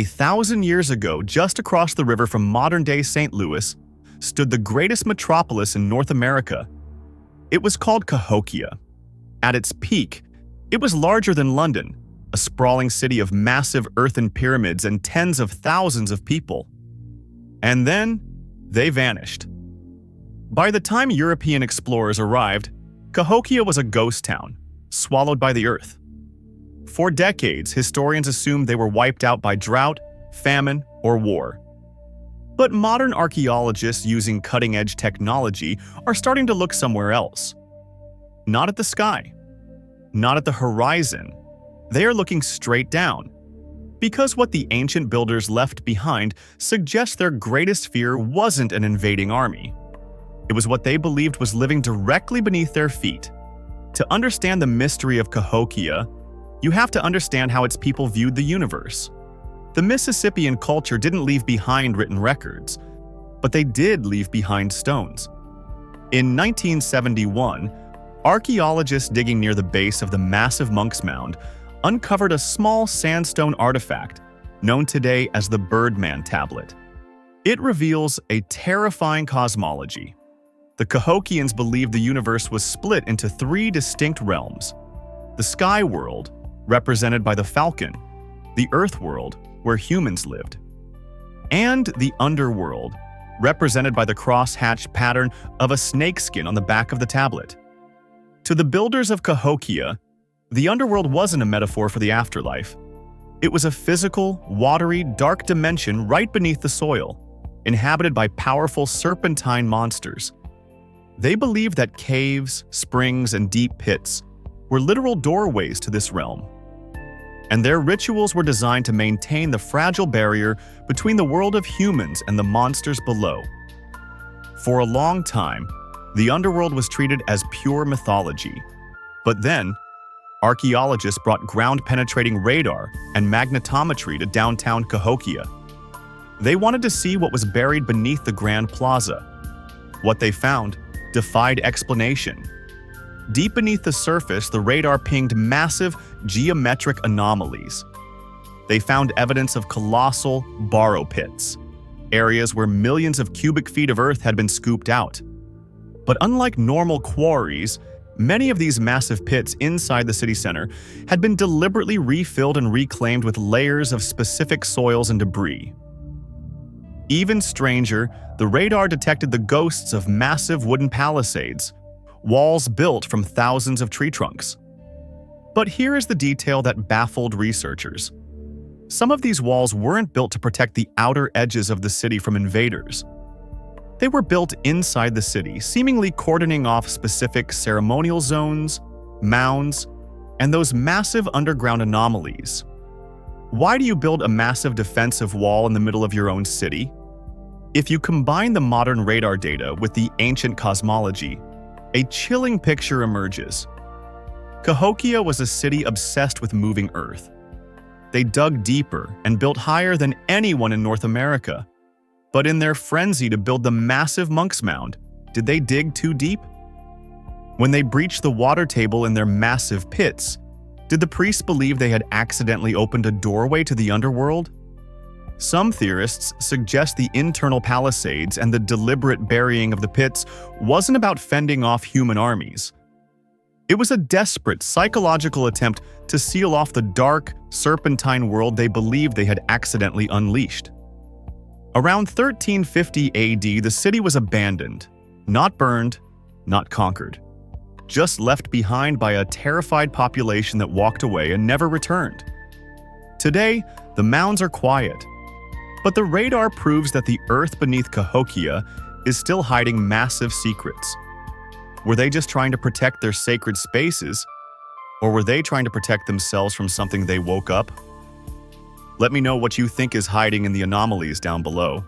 1,000 years ago, just across the river from modern-day St. Louis, stood the greatest metropolis in North America. It was called Cahokia. At its peak, it was larger than London, a sprawling city of massive earthen pyramids and tens of thousands of people. And then, they vanished. By the time European explorers arrived, Cahokia was a ghost town, swallowed by the earth. For decades, historians assumed they were wiped out by drought, famine, or war. But modern archaeologists using cutting-edge technology are starting to look somewhere else. Not at the sky. Not at the horizon. They are looking straight down. Because what the ancient builders left behind suggests their greatest fear wasn't an invading army. It was what they believed was living directly beneath their feet. To understand the mystery of Cahokia, you have to understand how its people viewed the universe. The Mississippian culture didn't leave behind written records, but they did leave behind stones. In 1971, archaeologists digging near the base of the massive Monk's Mound uncovered a small sandstone artifact known today as the Birdman Tablet. It reveals a terrifying cosmology. The Cahokians believed the universe was split into three distinct realms: the sky world, represented by the falcon, the earth world, where humans lived, and the underworld, represented by the cross-hatched pattern of a snakeskin on the back of the tablet. To the builders of Cahokia, the underworld wasn't a metaphor for the afterlife. It was a physical, watery, dark dimension right beneath the soil, inhabited by powerful serpentine monsters. They believed that caves, springs, and deep pits were literal doorways to this realm, and their rituals were designed to maintain the fragile barrier between the world of humans and the monsters below. For a long time, the underworld was treated as pure mythology. But then, archaeologists brought ground-penetrating radar and magnetometry to downtown Cahokia. They wanted to see what was buried beneath the Grand Plaza. What they found defied explanation. Deep beneath the surface, the radar pinged massive geometric anomalies. They found evidence of colossal borrow pits, areas where millions of cubic feet of earth had been scooped out. But unlike normal quarries, many of these massive pits inside the city center had been deliberately refilled and reclaimed with layers of specific soils and debris. Even stranger, the radar detected the ghosts of massive wooden palisades, walls built from thousands of tree trunks. But here is the detail that baffled researchers. Some of these walls weren't built to protect the outer edges of the city from invaders. They were built inside the city, seemingly cordoning off specific ceremonial zones, mounds, and those massive underground anomalies. Why do you build a massive defensive wall in the middle of your own city? If you combine the modern radar data with the ancient cosmology, a chilling picture emerges. Cahokia was a city obsessed with moving earth. They dug deeper and built higher than anyone in North America. But in their frenzy to build the massive Monk's Mound, did they dig too deep? When they breached the water table in their massive pits, did the priests believe they had accidentally opened a doorway to the underworld? Some theorists suggest the internal palisades and the deliberate burying of the pits wasn't about fending off human armies. It was a desperate psychological attempt to seal off the dark, serpentine world they believed they had accidentally unleashed. Around 1350 AD, the city was abandoned, not burned, not conquered, just left behind by a terrified population that walked away and never returned. Today, the mounds are quiet, but the radar proves that the earth beneath Cahokia is still hiding massive secrets. Were they just trying to protect their sacred spaces, or were they trying to protect themselves from something they woke up? Let me know what you think is hiding in the anomalies down below.